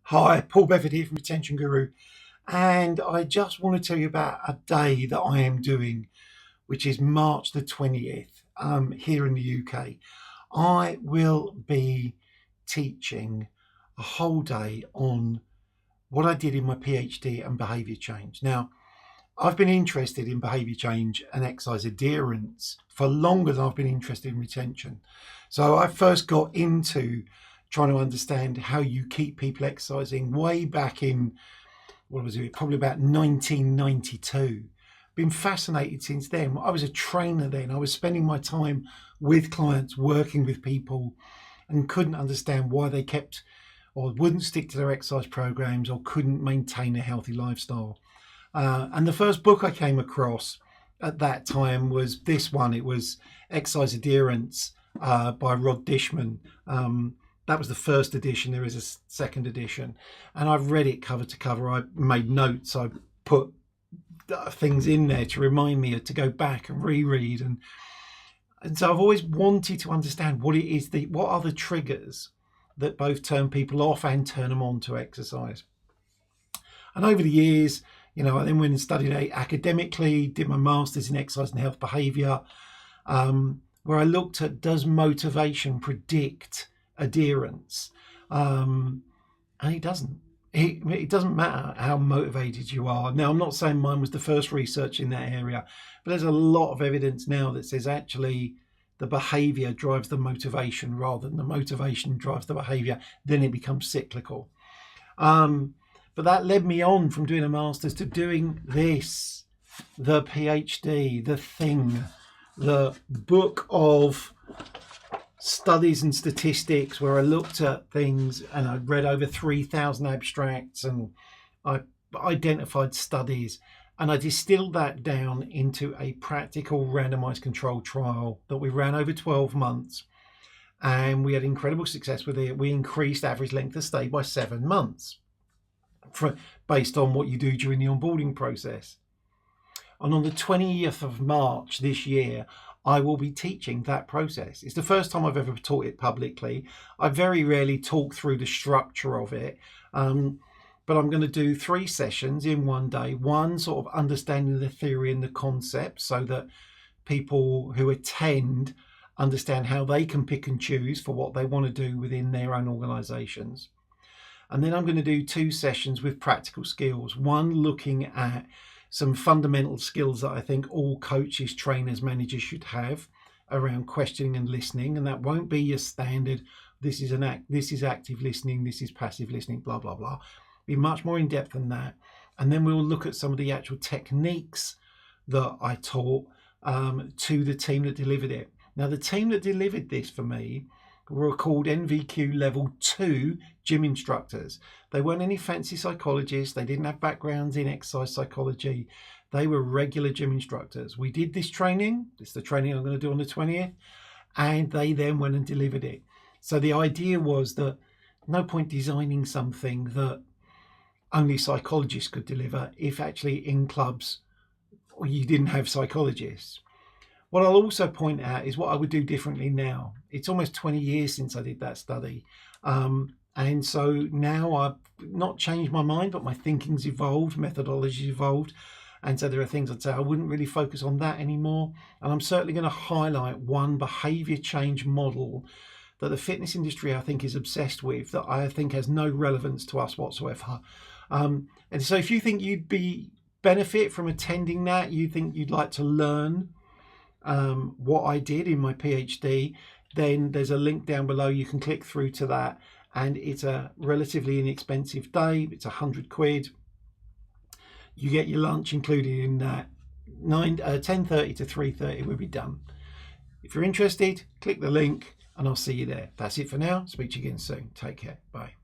Hi, Paul Bedford here from Retention Guru, and I just want to tell you about a day that I am doing, which is March the 20th here in the UK. I will be teaching a whole day on what I did in my PhD and behaviour change. Now, I've been interested in behaviour change and exercise adherence for longer than I've been interested in retention. So I first got into trying to understand how you keep people exercising way back in, probably about 1992. Been fascinated since then. I was a trainer then. I was spending my time with clients, working with people, and couldn't understand why they kept or wouldn't stick to their exercise programs or couldn't maintain a healthy lifestyle. And the first book I came across at that time was this one. It was Exercise Adherence by Rod Dishman. That was the first edition. There is a second edition, and I've read it cover to cover. I made notes. I put things in there to remind me to go back and reread, and so I've always wanted to understand what it is. What are the triggers that both turn people off and turn them on to exercise? And over the years, I then went and studied academically, did my master's in exercise and health behaviour, where I looked at, does motivation predict adherence? And it doesn't. It doesn't matter how motivated you are. Now, I'm not saying mine was the first research in that area, but there's a lot of evidence now that says actually the behaviour drives the motivation rather than the motivation drives the behaviour. Then it becomes cyclical. But that led me on from doing a master's to doing this, the PhD, the thing, the book of studies and statistics, where I looked at things and I read over 3,000 abstracts and I identified studies, and I distilled that down into a practical randomized controlled trial that we ran over 12 months. And we had incredible success with it. We increased average length of stay by 7 months based on what you do during the onboarding process. And on the 20th of March this year, I will be teaching that process. It's the first time I've ever taught it publicly. I very rarely talk through the structure of it, but I'm going to do 3 sessions in one day. One, sort of understanding the theory and the concept so that people who attend understand how they can pick and choose for what they want to do within their own organisations. And then I'm going to do 2 sessions with practical skills. One looking at some fundamental skills that I think all coaches, trainers, managers should have around questioning and listening. And that won't be your standard, this is active listening, this is passive listening, blah, blah, blah. Be much more in depth than that. And then we'll look at some of the actual techniques that I taught to the team that delivered it. Now, the team that delivered this for me were called NVQ level 2 gym instructors. They weren't any fancy psychologists. They didn't have backgrounds in exercise psychology. They were regular gym instructors. We did this training. This is the training I'm going to do on the 20th. And they then went and delivered it. So the idea was that no point designing something that only psychologists could deliver if actually in clubs you didn't have psychologists. What I'll also point out is what I would do differently now. It's almost 20 years since I did that study. And so now I've not changed my mind, but my thinking's evolved, methodology's evolved. And so there are things I'd say I wouldn't really focus on that anymore. And I'm certainly going to highlight one behaviour change model that the fitness industry, I think, is obsessed with, that I think has no relevance to us whatsoever. And so if you think you'd benefit from attending that, you think you'd like to learn what I did in my PhD, then there's a link down below. You can click through to that, and it's a relatively inexpensive day. It's £100. You get your lunch included in that. 10:30 to 3:30 will be done. If you're interested, click the link and I'll see you there. That's it for now. Speak to you again soon. Take care. Bye.